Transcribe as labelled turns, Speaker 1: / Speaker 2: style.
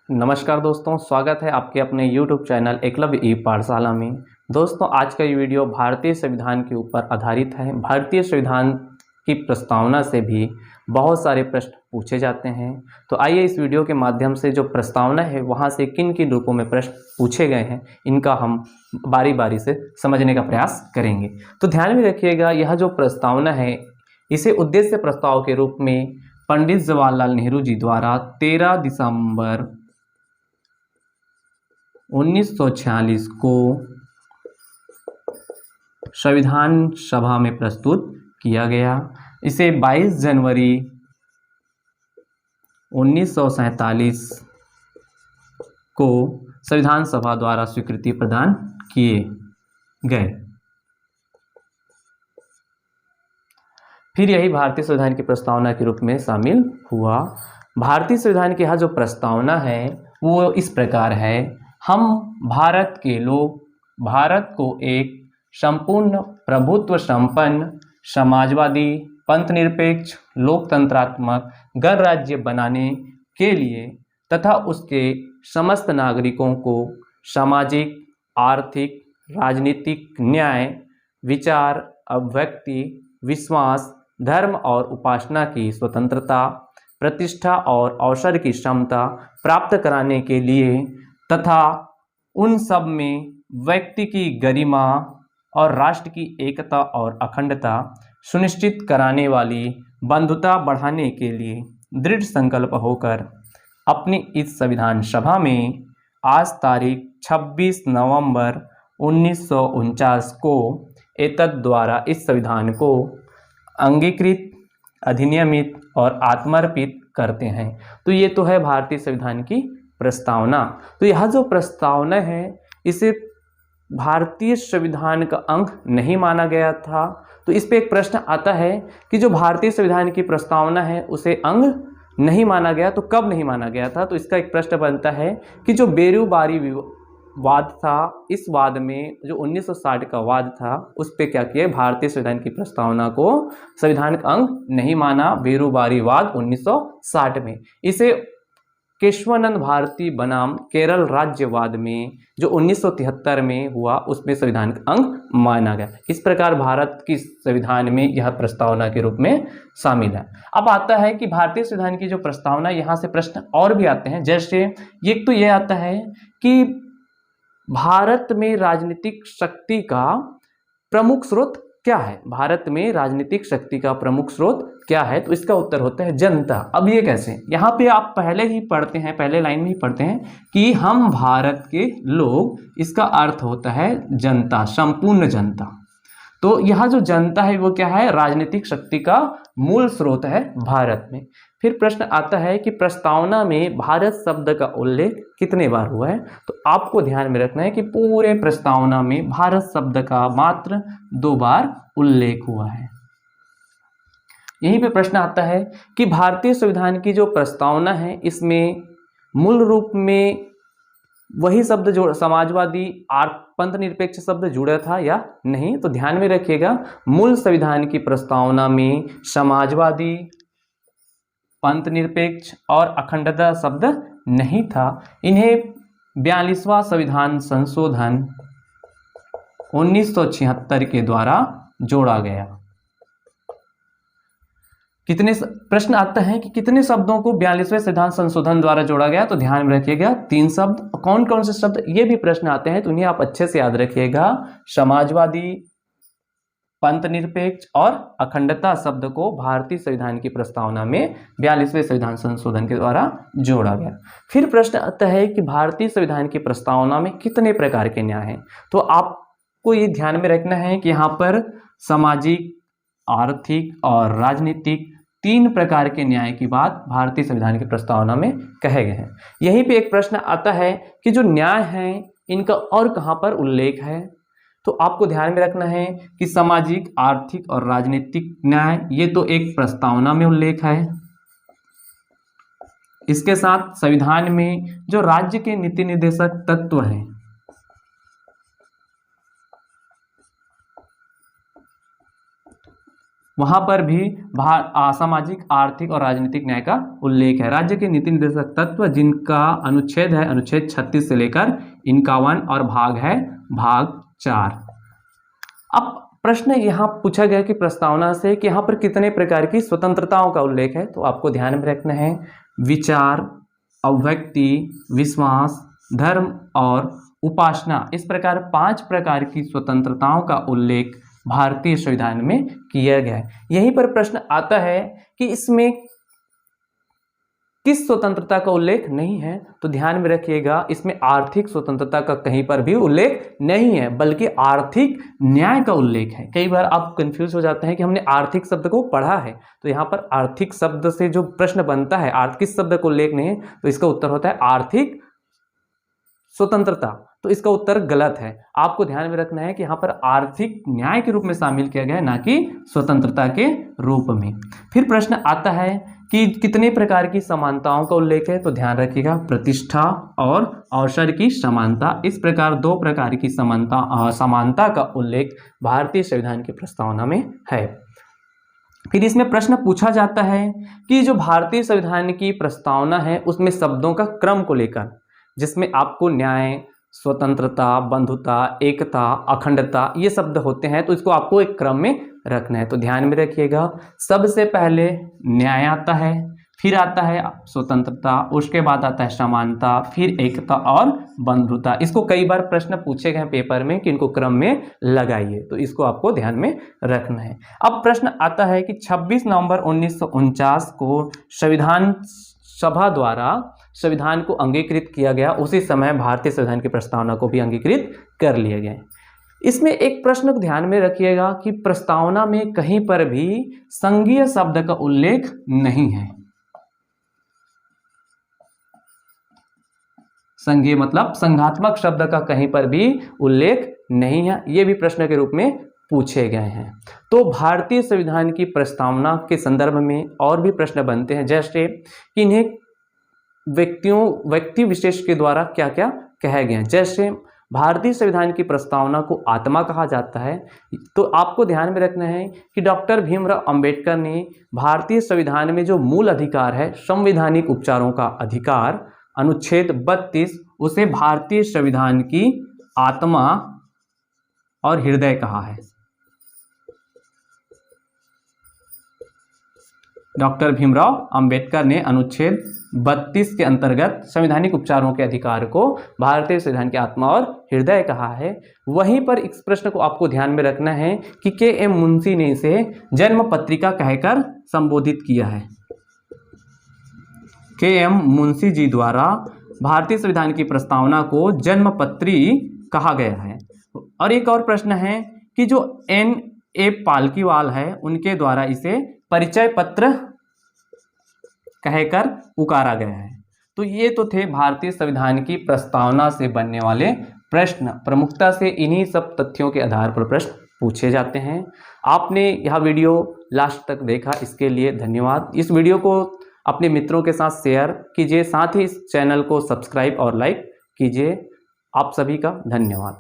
Speaker 1: नमस्कार दोस्तों, स्वागत है आपके अपने YouTube चैनल एकलव्य ई पाठशाला में। दोस्तों, आज का ये वीडियो भारतीय संविधान के ऊपर आधारित है। भारतीय संविधान की प्रस्तावना से भी बहुत सारे प्रश्न पूछे जाते हैं। तो आइए इस वीडियो के माध्यम से जो प्रस्तावना है वहाँ से किन किन रूपों में प्रश्न पूछे गए हैं, इनका हम बारी बारी से समझने का प्रयास करेंगे। तो ध्यान में रखिएगा, यह जो प्रस्तावना है इसे उद्देश्य प्रस्ताव के रूप में पंडित जवाहरलाल नेहरू जी द्वारा 13 दिसंबर 1946 को संविधान सभा में प्रस्तुत किया गया। इसे 22 जनवरी 1947 को संविधान सभा द्वारा स्वीकृति प्रदान किए गए। फिर यही भारतीय संविधान की प्रस्तावना के रूप में शामिल हुआ। भारतीय संविधान की यह जो प्रस्तावना है वो इस प्रकार है। हम भारत के लोग भारत को एक संपूर्ण प्रभुत्व संपन्न समाजवादी पंथनिरपेक्ष लोकतंत्रात्मक गणराज्य बनाने के लिए तथा उसके समस्त नागरिकों को सामाजिक आर्थिक राजनीतिक न्याय विचार अभिव्यक्ति विश्वास धर्म और उपासना की स्वतंत्रता प्रतिष्ठा और अवसर की क्षमता प्राप्त कराने के लिए तथा उन सब में व्यक्ति की गरिमा और राष्ट्र की एकता और अखंडता सुनिश्चित कराने वाली बंधुता बढ़ाने के लिए दृढ़ संकल्प होकर अपनी इस संविधान सभा में आज तारीख 26 नवंबर 1949 को एतद द्वारा इस संविधान को अंगीकृत अधिनियमित और आत्मर्पित करते हैं। तो ये तो है भारतीय संविधान की प्रस्तावना। तो यह जो प्रस्तावना है इसे भारतीय संविधान का अंग नहीं माना गया था। तो इस पे एक प्रश्न आता है कि जो भारतीय संविधान की प्रस्तावना है उसे अंग नहीं माना गया, तो कब नहीं माना गया था? तो इसका एक प्रश्न बनता है कि जो बेरूबारी वाद था, इस वाद में जो 1960 का वाद था उस पे क्या किया, भारतीय संविधान की प्रस्तावना को संविधान का अंग नहीं माना। बेरूबारी वाद 1960 में इसे केशवानंद भारती बनाम केरल राज्यवाद में जो 1973 में हुआ उसमें संविधान का अंग माना गया। इस प्रकार भारत की संविधान में यह प्रस्तावना के रूप में शामिल है। अब आता है कि भारतीय संविधान की जो प्रस्तावना, यहाँ से प्रश्न और भी आते हैं। जैसे एक तो यह आता है कि भारत में राजनीतिक शक्ति का प्रमुख स्रोत क्या है? भारत में राजनीतिक शक्ति का प्रमुख स्रोत क्या है? तो इसका उत्तर होता है जनता। अब ये कैसे? यहाँ पे आप पहले ही पढ़ते हैं, पहले लाइन में ही पढ़ते हैं कि हम भारत के लोग, इसका अर्थ होता है जनता, संपूर्ण जनता। तो यह जो जनता है वो क्या है? राजनीतिक शक्ति का मूल स्रोत है भारत में। फिर प्रश्न आता है कि प्रस्तावना में भारत शब्द का उल्लेख कितने बार हुआ है? तो आपको ध्यान में रखना है कि पूरे प्रस्तावना में भारत शब्द का मात्र 2 बार उल्लेख हुआ है। यहीं पे प्रश्न आता है कि भारतीय संविधान की जो प्रस्तावना है इसमें मूल रूप में वही शब्द जो समाजवादी पंथनिरपेक्ष शब्द जुड़ा था या नहीं? तो ध्यान में रखिएगा, मूल संविधान की प्रस्तावना में समाजवादी पंथनिरपेक्ष और अखंडता शब्द नहीं था। इन्हें 42वां संविधान संशोधन 1976 के द्वारा जोड़ा गया। कितने प्रश्न आता है कि कितने शब्दों को 42वें संविधान संशोधन द्वारा जोड़ा गया? तो ध्यान में रखिएगा 3 शब्द। कौन कौन से शब्द? ये भी प्रश्न आते हैं तो उन्हें आप अच्छे से याद रखिएगा। समाजवादी पंथनिरपेक्ष और अखंडता शब्द को भारतीय संविधान की प्रस्तावना में 42वें संविधान संशोधन के द्वारा जोड़ा गया। फिर प्रश्न आता है कि भारतीय संविधान की प्रस्तावना में कितने प्रकार के न्याय हैं? तो आपको ये ध्यान में रखना है कि यहाँ पर सामाजिक आर्थिक और राजनीतिक 3 प्रकार के न्याय की बात भारतीय संविधान की प्रस्तावना में कहे गए हैं। यहीं पे एक प्रश्न आता है कि जो न्याय हैं इनका और कहाँ पर उल्लेख है? तो आपको ध्यान में रखना है कि सामाजिक आर्थिक और राजनीतिक न्याय ये तो एक प्रस्तावना में उल्लेख है। इसके साथ संविधान में जो राज्य के नीति निर्देशक तत्व हैं वहां पर भी सामाजिक, आर्थिक और राजनीतिक न्याय का उल्लेख है। राज्य के नीति निर्देशक तत्व जिनका अनुच्छेद है अनुच्छेद 36 से लेकर 51 और भाग है भाग 4। अब प्रश्न यहाँ पूछा गया कि प्रस्तावना से कि यहाँ पर कितने प्रकार की स्वतंत्रताओं का उल्लेख है, तो आपको ध्यान में रखना है विचार, अभिव्यक्ति, विश्वास, धर्म और उपासना, इस प्रकार 5 प्रकार की स्वतंत्रताओं का उल्लेख भारतीय संविधान में किया गया है। यहीं पर प्रश्न आता है कि इसमें किस स्वतंत्रता का उल्लेख नहीं है, तो ध्यान में रखिएगा इसमें आर्थिक स्वतंत्रता का कहीं पर भी उल्लेख नहीं है, बल्कि आर्थिक न्याय का उल्लेख है। कई बार आप कंफ्यूज हो जाते हैं कि हमने आर्थिक शब्द को पढ़ा है, तो यहाँ पर आर्थिक शब्द से जो प्रश्न बनता है, आर्थिक शब्द का उल्लेख नहीं है, तो इसका उत्तर होता है आर्थिक स्वतंत्रता। तो इसका उत्तर गलत है। आपको ध्यान में रखना है कि यहाँ पर आर्थिक न्याय के रूप में शामिल किया गया है, ना कि स्वतंत्रता के रूप में। फिर प्रश्न आता है कि कितने प्रकार की समानताओं का उल्लेख है, तो ध्यान रखिएगा प्रतिष्ठा और अवसर की समानता, इस प्रकार 2 प्रकार की समानता का उल्लेख भारतीय संविधान की प्रस्तावना में है। फिर इसमें प्रश्न पूछा जाता है कि जो भारतीय संविधान की प्रस्तावना है उसमें शब्दों का क्रम को लेकर, जिसमें आपको न्याय, स्वतंत्रता, बंधुता, एकता, अखंडता ये शब्द होते हैं, तो इसको आपको एक क्रम में रखना है। तो ध्यान में रखिएगा सबसे पहले न्याय आता है, फिर आता है स्वतंत्रता, उसके बाद आता है समानता, फिर एकता और बंधुता। इसको कई बार प्रश्न पूछे गए पेपर में कि इनको क्रम में लगाइए, तो इसको आपको ध्यान में रखना है। अब प्रश्न आता है कि 26 नवंबर 1949 को संविधान सभा द्वारा संविधान को अंगीकृत किया गया, उसी समय भारतीय संविधान की प्रस्तावना को भी अंगीकृत कर लिया गया। इसमें एक प्रश्न को ध्यान में रखिएगा कि प्रस्तावना में कहीं पर भी संघीय शब्द का उल्लेख नहीं है। संघीय मतलब संघात्मक शब्द का कहीं पर भी उल्लेख नहीं है, ये भी प्रश्न के रूप में पूछे गए हैं। तो भारतीय संविधान की प्रस्तावना के संदर्भ में और भी प्रश्न बनते हैं, जैसे कि इन्हें व्यक्ति विशेष के द्वारा क्या क्या कहा गया है। जैसे भारतीय संविधान की प्रस्तावना को आत्मा कहा जाता है, तो आपको ध्यान में रखना है कि डॉक्टर भीमराव अंबेडकर ने भारतीय संविधान में जो मूल अधिकार है संवैधानिक उपचारों का अधिकार, अनुच्छेद 32, उसे भारतीय संविधान की आत्मा और हृदय कहा है। डॉक्टर भीमराव अंबेडकर ने अनुच्छेद 32 के अंतर्गत संवैधानिक उपचारों के अधिकार को भारतीय संविधान की आत्मा और हृदय कहा है। वहीं पर इस प्रश्न को आपको ध्यान में रखना है कि के.एम. मुंशी ने इसे जन्म पत्रिका कहकर संबोधित किया है। के.एम. मुंशी जी द्वारा भारतीय संविधान की प्रस्तावना को जन्म पत्री कहा गया है। और एक और प्रश्न है कि जो N.A. पालकीवाल है, उनके द्वारा इसे परिचय पत्र कहकर पुकारा गया है। तो ये तो थे भारतीय संविधान की प्रस्तावना से बनने वाले प्रश्न। प्रमुखता से इन्हीं सब तथ्यों के आधार पर प्रश्न पूछे जाते हैं। आपने यह वीडियो लास्ट तक देखा, इसके लिए धन्यवाद। इस वीडियो को अपने मित्रों के साथ शेयर कीजिए, साथ ही इस चैनल को सब्सक्राइब और लाइक कीजिए। आप सभी का धन्यवाद।